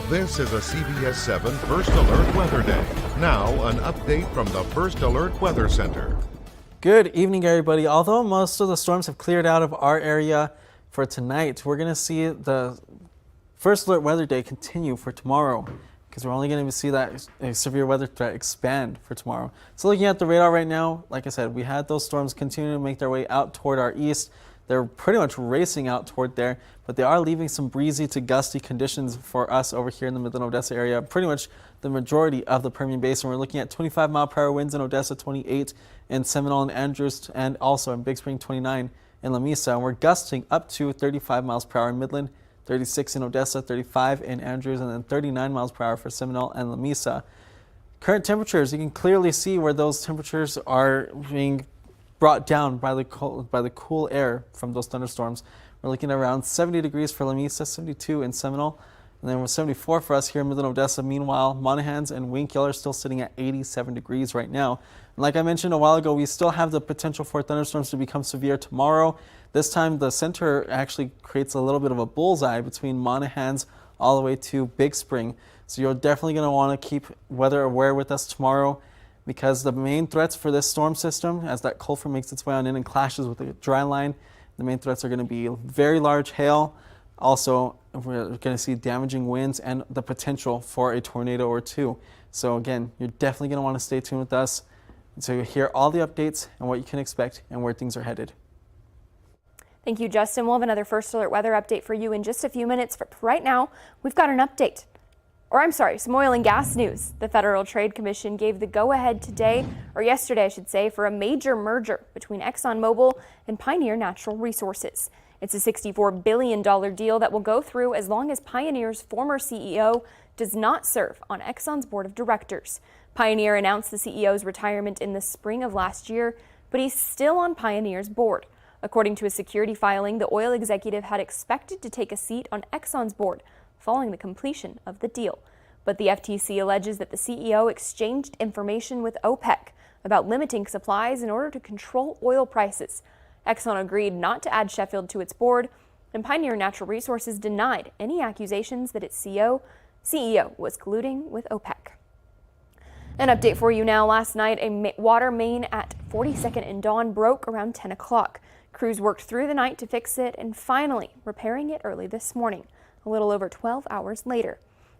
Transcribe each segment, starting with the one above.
This is a CBS7 First Alert Weather Day. Now, an update from the First Alert Weather Center. Good evening, everybody. Although most of the storms have cleared out of our area for tonight, we're going to see the First Alert Weather Day continue for tomorrow because we're only going to see that severe weather threat expand for tomorrow. So looking at the radar right now, like I said, we had those storms continue to make their way out toward our east. They're pretty much racing out toward there, but they are leaving some breezy to gusty conditions for us over here in the Midland Odessa area. Pretty much the majority of the Permian Basin. We're looking at 25-mile-per-hour winds in Odessa, 28 in Seminole and Andrews, and also in Big Spring, 29 in Lamesa. And we're gusting up to 35 miles per hour in Midland, 36 in Odessa, 35 in Andrews, and then 39 miles per hour for Seminole and Lamesa. Current temperatures, you can clearly see where those temperatures are being brought down by the cool air from those thunderstorms. We're looking at around 70 degrees for Lamesa, 72 in Seminole, and then we're 74 for us here in Midland Odessa. Meanwhile, Monahans and Winkill are still sitting at 87 degrees right now. And like I mentioned a while ago, we still have the potential for thunderstorms to become severe tomorrow. This time, the center actually creates a little bit of a bullseye between Monahans all the way to Big Spring. So you're definitely going to want to keep weather aware with us tomorrow, because the main threats for this storm system, as that cold front makes its way on in and clashes with the dry line, the main threats are going to be very large hail. Also, we're going to see damaging winds and the potential for a tornado or two. So again, you're definitely going to want to stay tuned with us so you hear all the updates and what you can expect and where things are headed. Thank you, Justin. We'll have another First Alert weather update for you in just a few minutes. But right now, we've got an update. Some oil and gas news. The Federal Trade Commission gave the go-ahead yesterday, I should say, for a major merger between ExxonMobil and Pioneer Natural Resources. It's a $64 billion deal that will go through as long as Pioneer's former CEO does not serve on Exxon's board of directors. Pioneer announced the CEO's retirement in the spring of last year, but he's still on Pioneer's board. According to a security filing, the oil executive had expected to take a seat on Exxon's board following the completion of the deal. But the FTC alleges that the CEO exchanged information with OPEC about limiting supplies in order to control oil prices. Exxon agreed not to add Sheffield to its board, and Pioneer Natural Resources denied any accusations that its CEO was colluding with OPEC. An update for you now. Last night, a water main at 42nd and Dawn broke around 10 o'clock. Crews worked through the night to fix it and finally repairing it early this morning, a little over 12 hours later.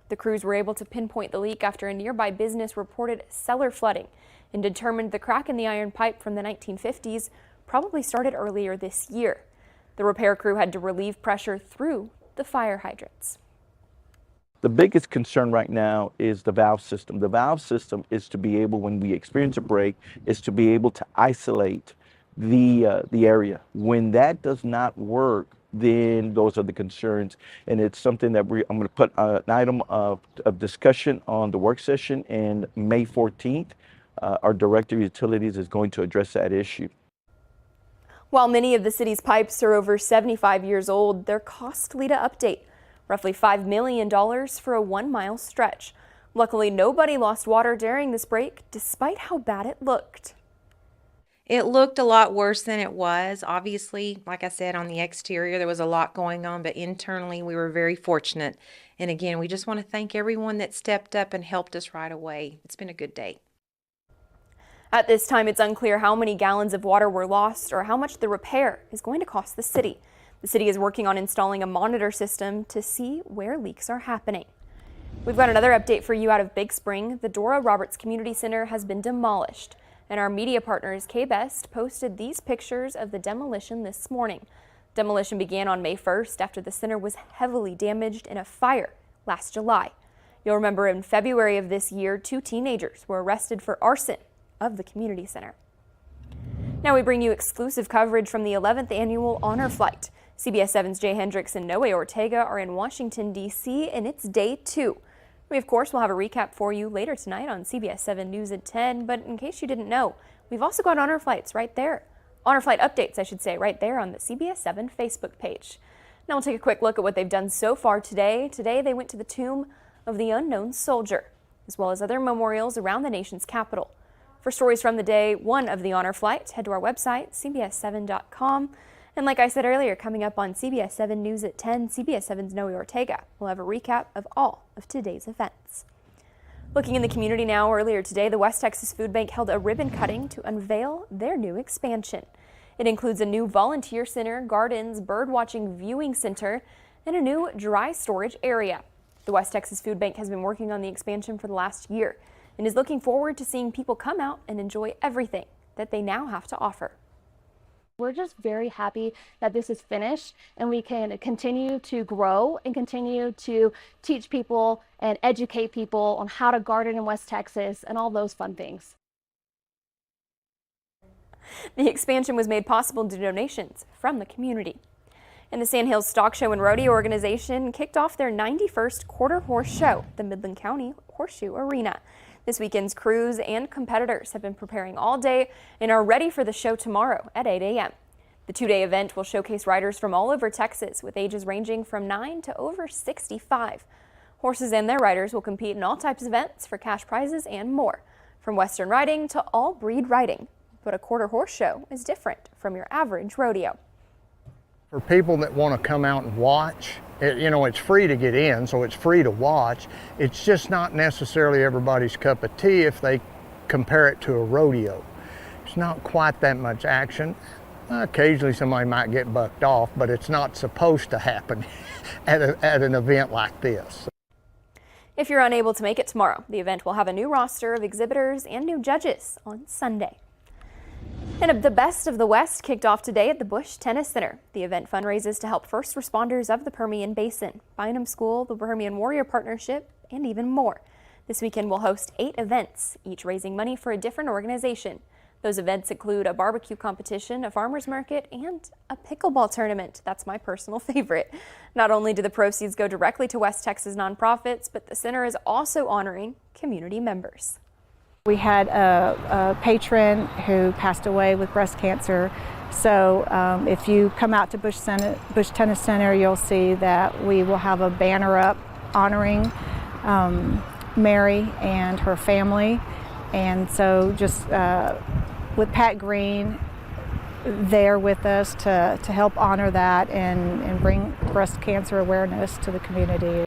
The crews were able to pinpoint the leak after a nearby business reported cellar flooding and determined the crack in the iron pipe from the 1950s probably started earlier this year. The repair crew had to relieve pressure through the fire hydrants. The biggest concern right now is the valve system. The valve system is to be able, when we experience a break, is to be able to isolate the area. When that does not work, then those are the concerns, and it's something that I'm going to put an item of discussion on the work session, and May 14th, our Director of Utilities is going to address that issue. While many of the city's pipes are over 75 years old, they're costly to update, roughly $5 million for a 1-mile stretch. Luckily, nobody lost water during this break, despite how bad it looked. It looked a lot worse than it was. Obviously, like I said, on the exterior, there was a lot going on, but internally we were very fortunate. And again, we just want to thank everyone that stepped up and helped us right away. It's been a good day. At this time, it's unclear how many gallons of water were lost or how much the repair is going to cost the city. The city is working on installing a monitor system to see where leaks are happening. We've got another update for you out of Big Spring. The Dora Roberts Community Center has been demolished, and our media partners, KBest, posted these pictures of the demolition this morning. Demolition began on May 1st after the center was heavily damaged in a fire last July. You'll remember in February of this year, 2 teenagers were arrested for arson of the community center. Now we bring you exclusive coverage from the 11th annual Honor Flight. CBS7's Jay Hendricks and Noe Ortega are in Washington, D.C., and it's day 2. We, of course, will have a recap for you later tonight on CBS7 News at 10, but in case you didn't know, we've also got honor flights right there. Honor flight updates, I should say, right there on the CBS7 Facebook page. Now we'll take a quick look at what they've done so far today. Today they went to the tomb of the unknown soldier, as well as other memorials around the nation's capital. For stories from the day 1 of the honor flight, head to our website, cbs7.com. And like I said earlier, coming up on CBS7 News at 10, CBS7's Noe Ortega will have a recap of all of today's events. Looking in the community now, earlier today, the West Texas Food Bank held a ribbon cutting to unveil their new expansion. It includes a new volunteer center, gardens, bird-watching viewing center, and a new dry storage area. The West Texas Food Bank has been working on the expansion for the last year and is looking forward to seeing people come out and enjoy everything that they now have to offer. We're just very happy that this is finished and we can continue to grow and continue to teach people and educate people on how to garden in West Texas and all those fun things. The expansion was made possible due to donations from the community. And the Sandhills Stock Show and Rodeo organization kicked off their 91st quarter horse show at the Midland County Horseshoe Arena. This weekend's crews and competitors have been preparing all day and are ready for the show tomorrow at 8 a.m. The two-day event will showcase riders from all over Texas with ages ranging from 9 to over 65. Horses and their riders will compete in all types of events for cash prizes and more, from Western riding to all breed riding. But a quarter horse show is different from your average rodeo. For people that want to come out and watch, it's free to get in, so it's free to watch. It's just not necessarily everybody's cup of tea if they compare it to a rodeo. It's not quite that much action. Occasionally somebody might get bucked off, but it's not supposed to happen at an event like this. If you're unable to make it tomorrow, the event will have a new roster of exhibitors and new judges on Sunday. And the Best of the West kicked off today at the Bush Tennis Center. The event fundraises to help first responders of the Permian Basin, Bynum School, the Permian Warrior Partnership, and even more. This weekend will host 8 events, each raising money for a different organization. Those events include a barbecue competition, a farmer's market, and a pickleball tournament. That's my personal favorite. Not only do the proceeds go directly to West Texas nonprofits, but the center is also honoring community members. We had a patron who passed away with breast cancer. So if you come out to Bush Tennis Center, you'll see that we will have a banner up honoring Mary and her family. And so just with Pat Green there with us to help honor that and bring breast cancer awareness to the community.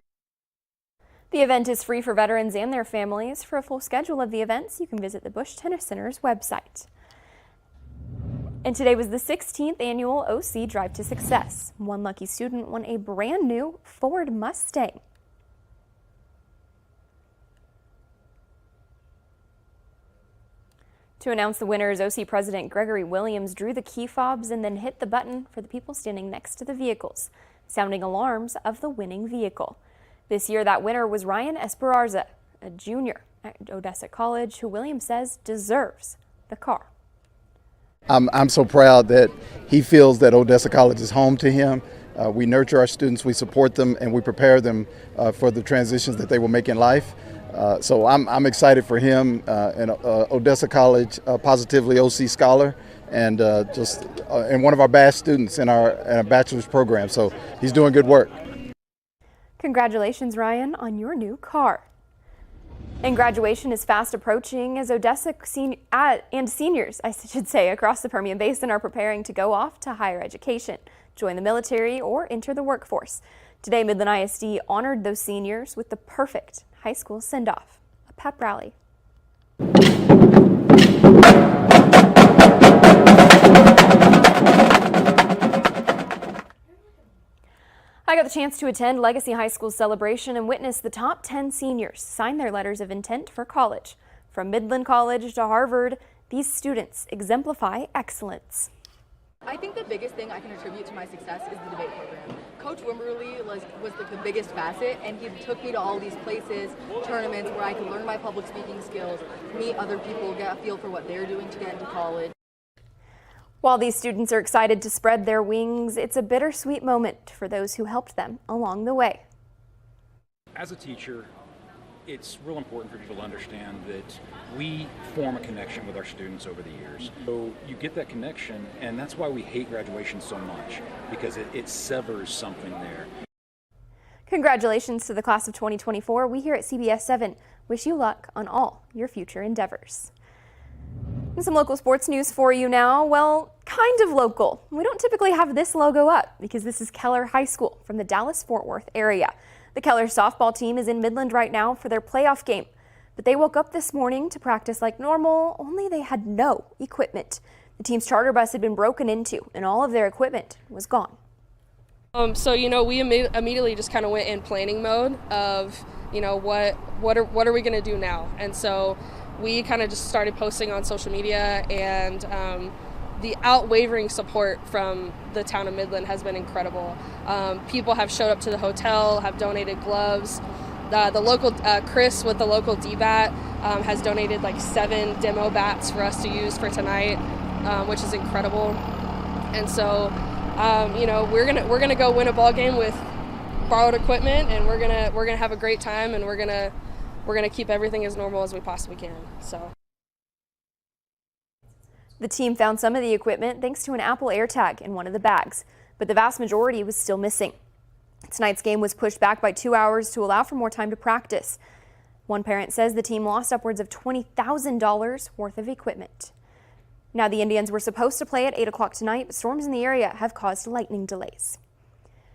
The event is free for veterans and their families. For a full schedule of the events, you can visit the Bush Tennis Center's website. And today was the 16th annual OC Drive to Success. One lucky student won a brand new Ford Mustang. To announce the winners, OC President Gregory Williams drew the key fobs and then hit the button for the people standing next to the vehicles, sounding alarms of the winning vehicle. This year, that winner was Ryan Esperarza, a junior at Odessa College, who Williams says deserves the car. I'm so proud that he feels that Odessa College is home to him. We nurture our students, we support them, and we prepare them for the transitions that they will make in life. So I'm excited for him and Odessa College, positively OC scholar, and and one of our best students in our bachelor's program. So he's doing good work. Congratulations, Ryan, on your new car. And graduation is fast approaching as Odessa and seniors, I should say, across the Permian Basin are preparing to go off to higher education, join the military, or enter the workforce. Today, Midland ISD honored those seniors with the perfect high school send-off, a pep rally. I got the chance to attend Legacy High School's celebration and witness the top 10 seniors sign their letters of intent for college. From Midland College to Harvard, these students exemplify excellence. I think the biggest thing I can attribute to my success is the debate program. Coach Wimberly was the biggest facet, and he took me to all these places, tournaments where I could learn my public speaking skills, meet other people, get a feel for what they're doing to get into college. While these students are excited to spread their wings, it's a bittersweet moment for those who helped them along the way. As a teacher, it's real important for people to understand that we form a connection with our students over the years. So you get that connection, and that's why we hate graduation so much, because it severs something there. Congratulations to the class of 2024. We here at CBS7 wish you luck on all your future endeavors. And some local sports news for you now. Well, kind of local. We don't typically have this logo up because this is Keller High School from the Dallas-Fort Worth area. The Keller softball team is in Midland right now for their playoff game, but they woke up this morning to practice like normal, only they had no equipment. The team's charter bus had been broken into and all of their equipment was gone. So, we immediately just kind of went in planning mode of, what are we going to do now? And so we kind of just started posting on social media, and the outwavering support from the town of Midland has been incredible. People have showed up to the hotel, have donated gloves. The local, Chris with the local DBAT has donated like 7 demo bats for us to use for tonight, which is incredible. And so, we're gonna go win a ball game with borrowed equipment, and we're gonna have a great time, and we're gonna keep everything as normal as we possibly can. So. The team found some of the equipment thanks to an Apple AirTag in one of the bags, but the vast majority was still missing. Tonight's game was pushed back by 2 hours to allow for more time to practice. One parent says the team lost upwards of $20,000 worth of equipment. Now the Indians were supposed to play at 8 o'clock tonight, but storms in the area have caused lightning delays.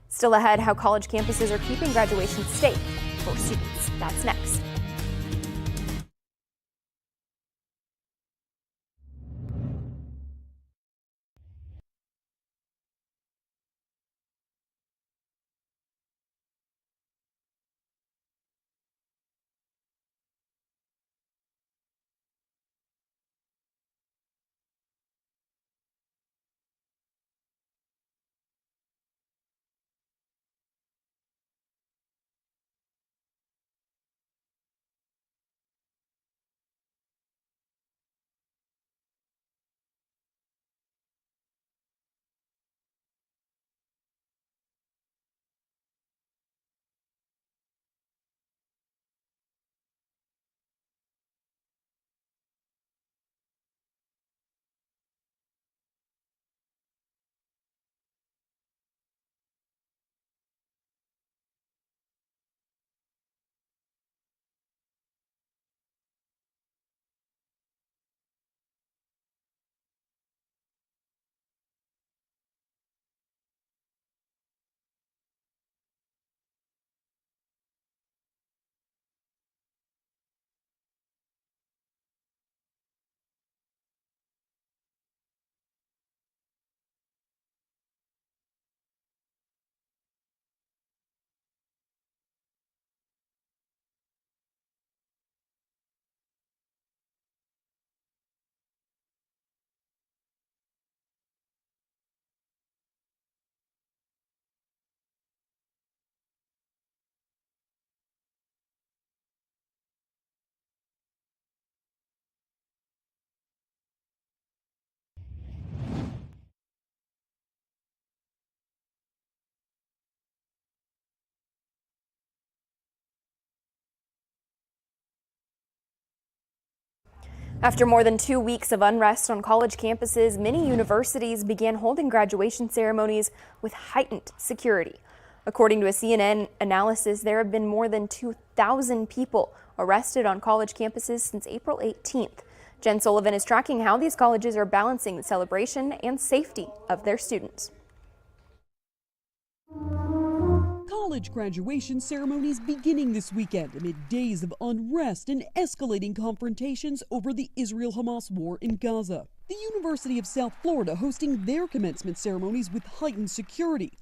Still ahead, how college campuses are keeping graduation safe for students. That's next. After more than 2 weeks of unrest on college campuses, many universities began holding graduation ceremonies with heightened security. According to a CNN analysis, there have been more than 2,000 people arrested on college campuses since April 18th. Jen Sullivan is tracking how these colleges are balancing the celebration and safety of their students. College graduation ceremonies beginning this weekend amid days of unrest and escalating confrontations over the Israel-Hamas war in Gaza. The University of South Florida hosting their commencement ceremonies with heightened security.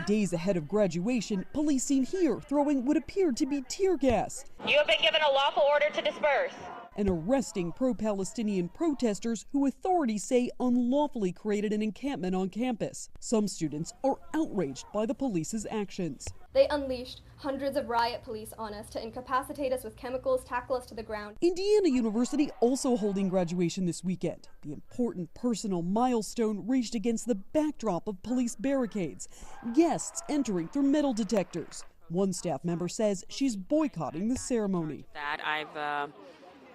Days ahead of graduation, police seen here throwing what appeared to be tear gas. You have been given a lawful order to disperse. And arresting pro-Palestinian protesters who authorities say unlawfully created an encampment on campus. Some students are outraged by the police's actions. They unleashed hundreds of riot police on us to incapacitate us with chemicals, tackle us to the ground. Indiana University also holding graduation this weekend. The important personal milestone reached against the backdrop of police barricades. Guests entering through metal detectors. One staff member says she's boycotting the ceremony. That I've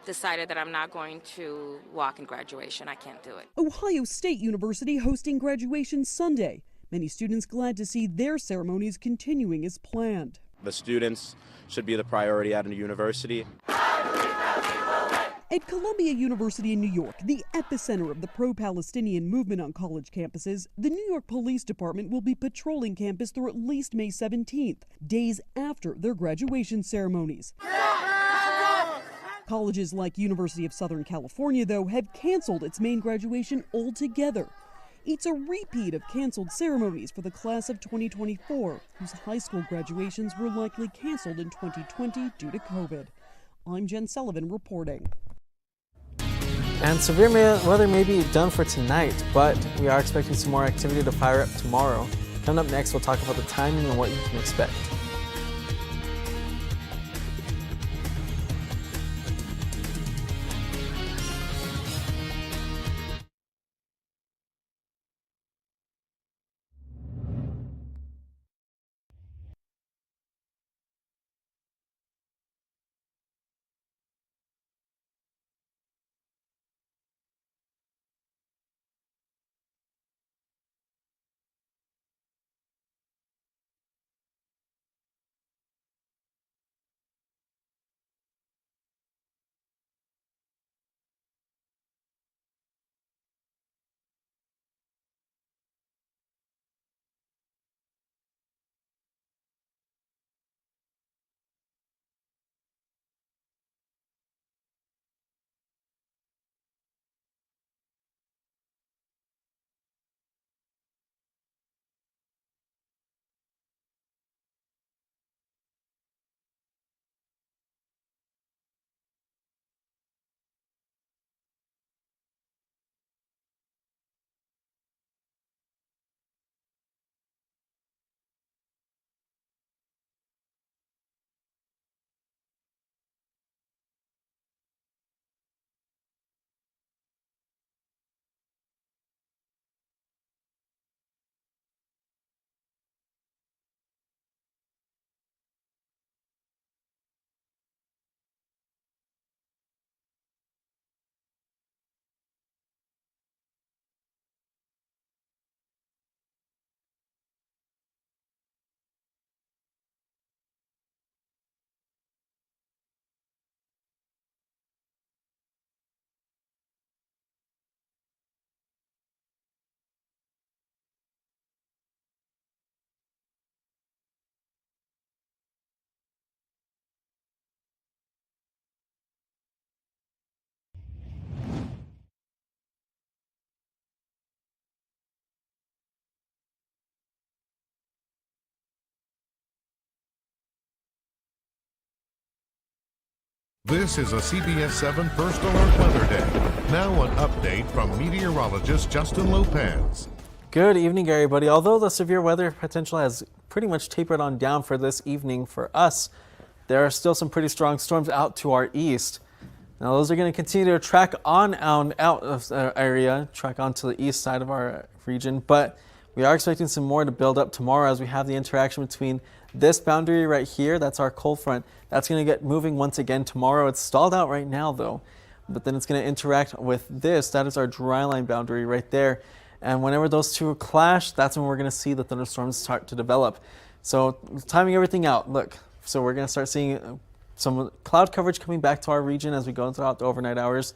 decided that I'm not going to walk in graduation. I can't do it. Ohio State University hosting graduation Sunday. Many students glad to see their ceremonies continuing as planned. The students should be the priority at a university. At Columbia University in New York, the epicenter of the pro-Palestinian movement on college campuses, the New York Police Department will be patrolling campus through at least May 17th, days after their graduation ceremonies. Colleges like University of Southern California, though, have canceled its main graduation altogether. It's a repeat of canceled ceremonies for the class of 2024, whose high school graduations were likely canceled in 2020 due to COVID. I'm Jen Sullivan reporting. And severe weather may be done for tonight, but we are expecting some more activity to fire up tomorrow. Coming up next, we'll talk about the timing and what you can expect. This is a CBS7 First Alert Weather Day. Now an update from meteorologist Justin Lopez. Good evening, everybody. Although the severe weather potential has pretty much tapered on down for this evening for us, there are still some pretty strong storms out to our east. Now, those are going to continue to track on out of the area, track on to the east side of our region, but we are expecting some more to build up tomorrow as we have the interaction between this boundary right here, that's our cold front. That's going to get moving once again tomorrow. It's stalled out right now, though, but then it's going to interact with this. That is our dry line boundary right there. And whenever those two clash, that's when we're going to see the thunderstorms start to develop. So timing everything out, look. So we're going to start seeing some cloud coverage coming back to our region as we go throughout the overnight hours,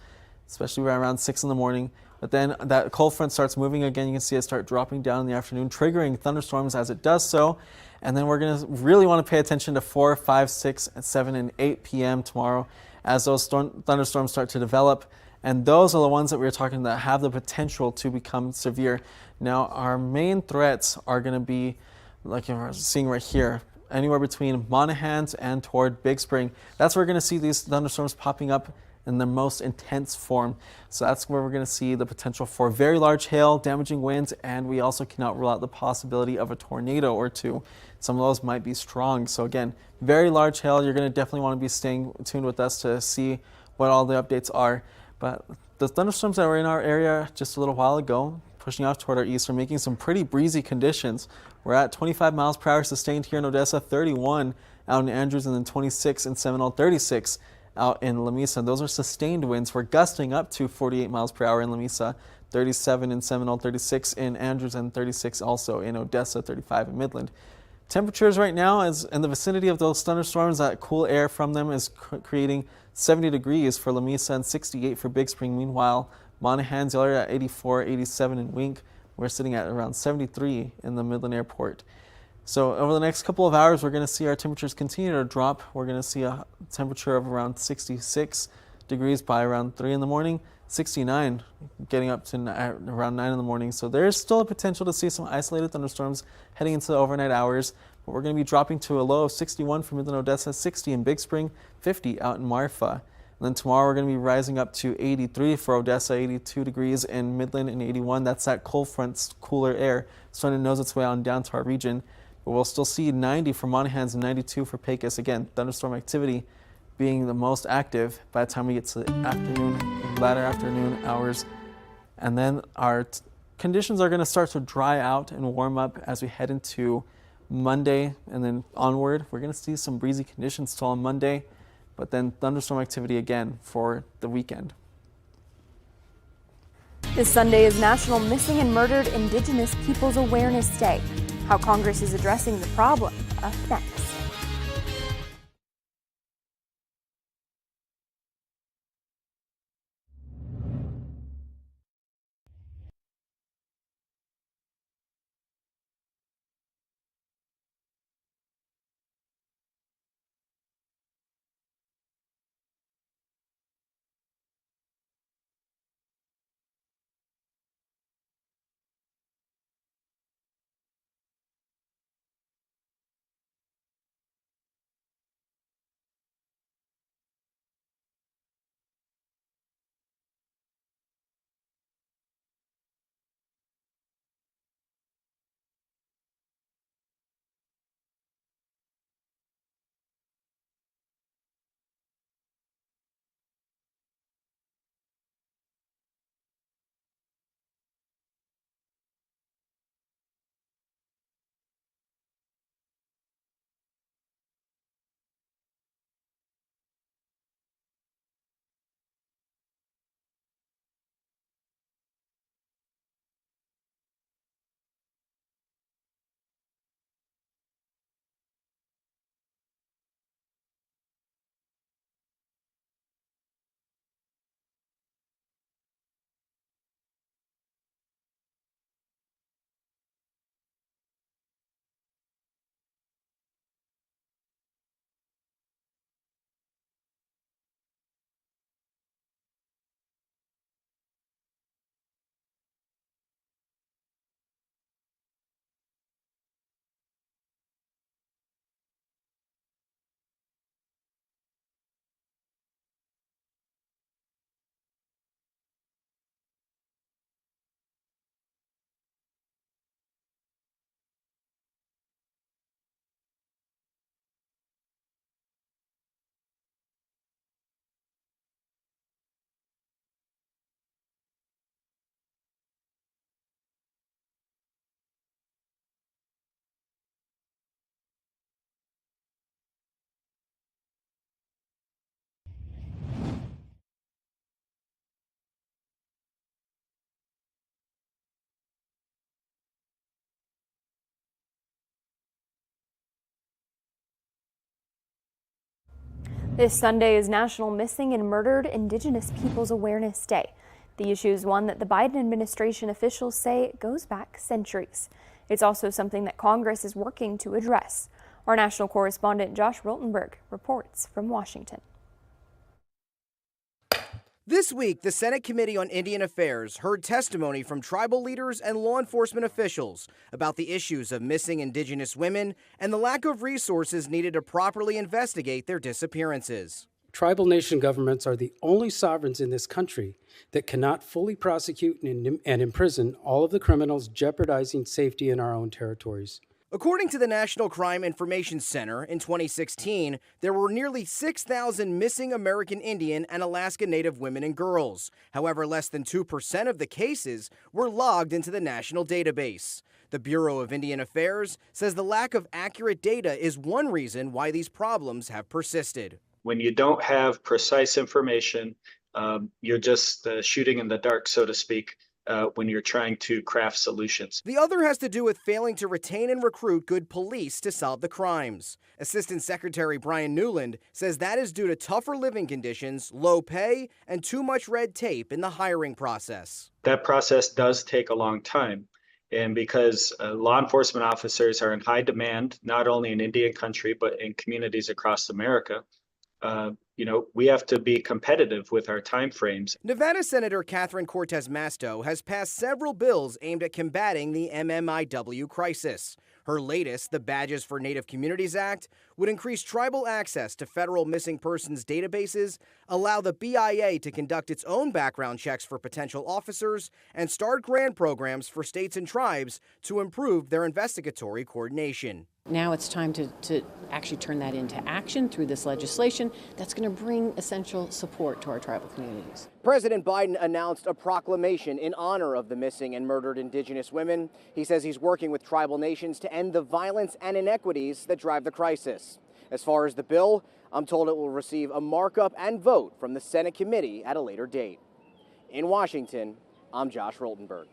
especially around 6 in the morning. But then that cold front starts moving again. You can see it start dropping down in the afternoon, triggering thunderstorms as it does so. And then we're going to really want to pay attention to 4, 5, 6, 7, and 8 p.m. tomorrow as those thunderstorms start to develop. And those are the ones that we're talking that have the potential to become severe. Now, our main threats are going to be, like you're seeing right here, anywhere between Monahans and toward Big Spring. That's where we're going to see these thunderstorms popping up in the most intense form. So that's where we're going to see the potential for very large hail, damaging winds, and we also cannot rule out the possibility of a tornado or two. Some of those might be strong. So again, very large hail. You're going to definitely want to be staying tuned with us to see what all the updates are. But the thunderstorms that were in our area just a little while ago, pushing off toward our east, are making some pretty breezy conditions. We're at 25 miles per hour sustained here in Odessa, 31 out in Andrews, and then 26 in Seminole, 36 out in Lamesa. Those are sustained winds. We're gusting up to 48 miles per hour in Lamesa, 37 in Seminole, 36 in Andrews, and 36 also in Odessa, 35 in Midland. Temperatures right now is in the vicinity of those thunderstorms. That cool air from them is creating 70 degrees for La Mesa and 68 for Big Spring. Meanwhile, Monaghan's are at 84, 87 in Wink. We're sitting at around 73 in the Midland Airport. So over the next couple of hours, we're going to see our temperatures continue to drop. We're going to see a temperature of around 66 degrees by around 3 in the morning, 69 getting up to around 9 in the morning. So there's still a potential to see some isolated thunderstorms heading into the overnight hours. But we're going to be dropping to a low of 61 for Midland, Odessa, 60 in Big Spring, 50 out in Marfa. And then tomorrow we're going to be rising up to 83 for Odessa, 82 degrees in Midland, and 81. That's that cold front's cooler air starting to nose its way on down to our region. But we'll still see 90 for Monaghan's and 92 for Pecos. Again, thunderstorm activity being the most active by the time we get to the latter afternoon hours. And then our conditions are going to start to dry out and warm up as we head into Monday and then onward. We're going to see some breezy conditions still on Monday, but then thunderstorm activity again for the weekend. This Sunday is National Missing and Murdered Indigenous Peoples Awareness Day. How Congress is addressing the problem up next. This Sunday is National Missing and Murdered Indigenous Peoples Awareness Day. The issue is one that the Biden administration officials say goes back centuries. It's also something that Congress is working to address. Our national correspondent Josh Rottenberg reports from Washington. This week, the Senate Committee on Indian Affairs heard testimony from tribal leaders and law enforcement officials about the issues of missing Indigenous women and the lack of resources needed to properly investigate their disappearances. Tribal nation governments are the only sovereigns in this country that cannot fully prosecute and imprison all of the criminals jeopardizing safety in our own territories. According to the National Crime Information Center, in 2016, there were nearly 6,000 missing American Indian and Alaska Native women and girls. However, less than 2% of the cases were logged into the national database. The Bureau of Indian Affairs says the lack of accurate data is one reason why these problems have persisted. When you don't have precise information, you're just shooting in the dark, so to speak. when you're trying to craft solutions. The other has to do with failing to retain and recruit good police to solve the crimes. Assistant Secretary Brian Newland says that is due to tougher living conditions, low pay, and too much red tape in the hiring process. That process does take a long time. And because law enforcement officers are in high demand, not only in Indian country, but in communities across America, we have to be competitive with our timeframes. Nevada Senator Catherine Cortez Masto has passed several bills aimed at combating the MMIW crisis. Her latest, the Badges for Native Communities Act, would increase tribal access to federal missing persons databases, allow the BIA to conduct its own background checks for potential officers, and start grant programs for states and tribes to improve their investigatory coordination. Now it's time to actually turn that into action through this legislation that's going to bring essential support to our tribal communities. President Biden announced a proclamation in honor of the missing and murdered Indigenous women. He says he's working with tribal nations to end the violence and inequities that drive the crisis. As far as the bill, I'm told it will receive a markup and vote from the Senate committee at a later date. In Washington, I'm Josh Roltenberg.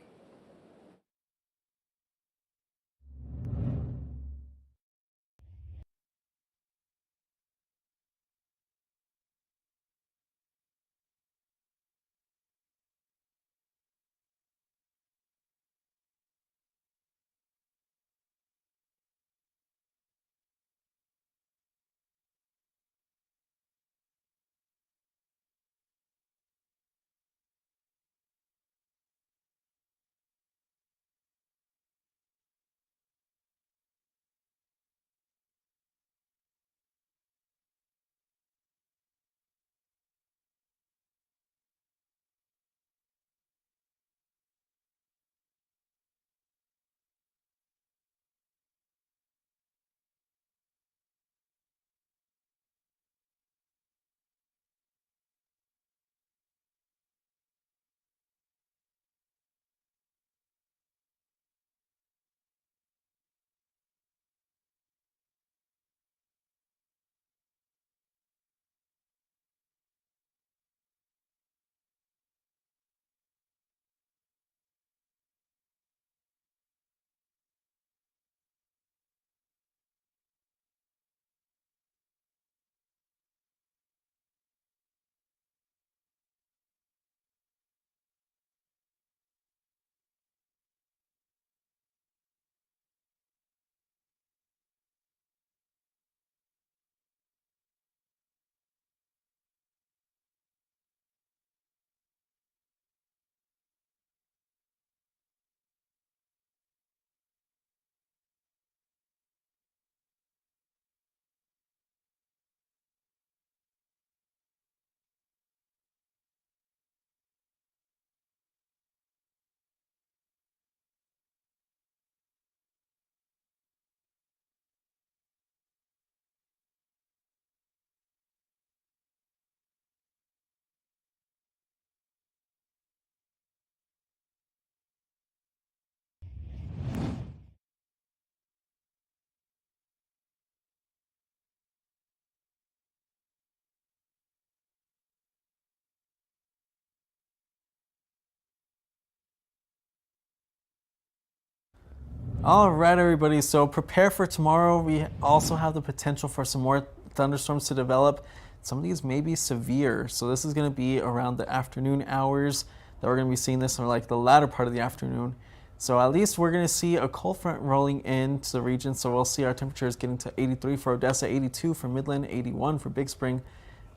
All right, everybody. So prepare for tomorrow. We also have the potential for some more thunderstorms to develop. Some of these may be severe. So this is going to be around the afternoon hours that we're going to be seeing this, or like the latter part of the afternoon. So at least we're going to see a cold front rolling into the region. So we'll see our temperatures getting to 83 for Odessa, 82 for Midland, 81 for Big Spring.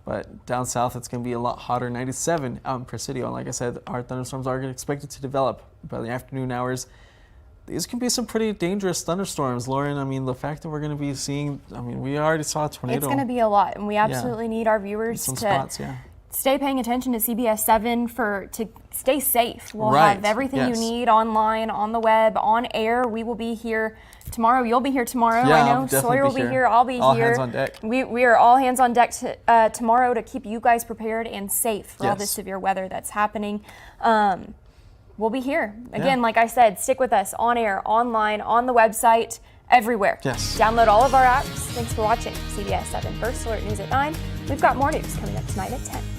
But down south, it's going to be a lot hotter, 97 out in Presidio. And like I said, our thunderstorms are expected to develop by the afternoon hours. These can be some pretty dangerous thunderstorms, Lauren. I mean, the fact that we're going to be seeing, we already saw a tornado. It's going to be a lot, and we absolutely need our viewers to stay paying attention to CBS7 to stay safe. We'll have everything you need online, on the web, on air. We will be here tomorrow. You'll be here tomorrow. I know Sawyer will be here. I'll be here. All hands on deck. We are all hands on deck tomorrow to keep you guys prepared and safe for all this severe weather that's happening. We'll be here. Again, like I said, stick with us on air, online, on the website, everywhere. Yes. Download all of our apps. Thanks for watching CBS7 First Alert News at 9. We've got more news coming up tonight at 10.